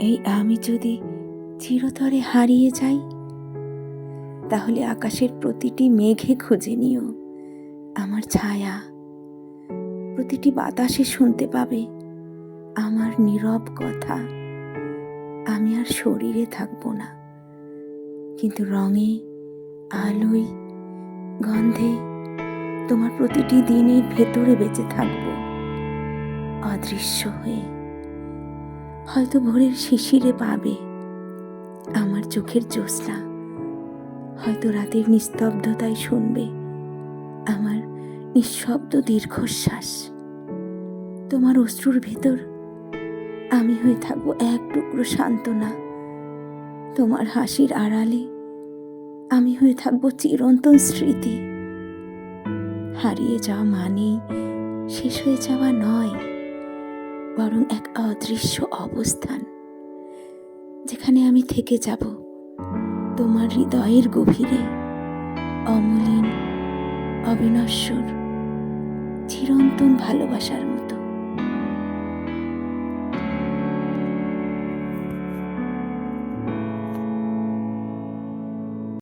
এই আমি যদি চিরতরে হারিয়ে যাই, তাহলে আকাশের প্রতিটি মেঘে খুঁজে নিও আমার ছায়া। প্রতিটি বাতাসে শুনতে পাবে আমার নীরব কথা। আমি আর শরীরে থাকবো না, কিন্তু রঙে, আলোয়, গন্ধে তোমার প্রতিটি দিনের ভেতরে বেঁচে থাকবো, অদৃশ্য হয়ে। হয়তো ভোরের শিশিরে পাবে আমার চোখের জ্যোৎস্না, হয়তো রাতের নিস্তব্ধতায় শুনবে আমার নিঃশব্দ দীর্ঘশ্বাস। তোমার অশ্রুর ভেতর আমি হয়ে থাকবো এক টুকরো সান্ত্বনা। তোমার হাসির আড়ালে আমি হয়ে থাকবো চিরন্তন স্মৃতি। হারিয়ে যাওয়া মানেই শেষ হয়ে যাওয়া নয়, বরং এক অদৃশ্য অবস্থান, যেখানে আমি থেকে যাব তোমার হৃদয়ের গভীরে, অমলিন, অবিনশ্বর, চিরন্তন ভালোবাসার মতো।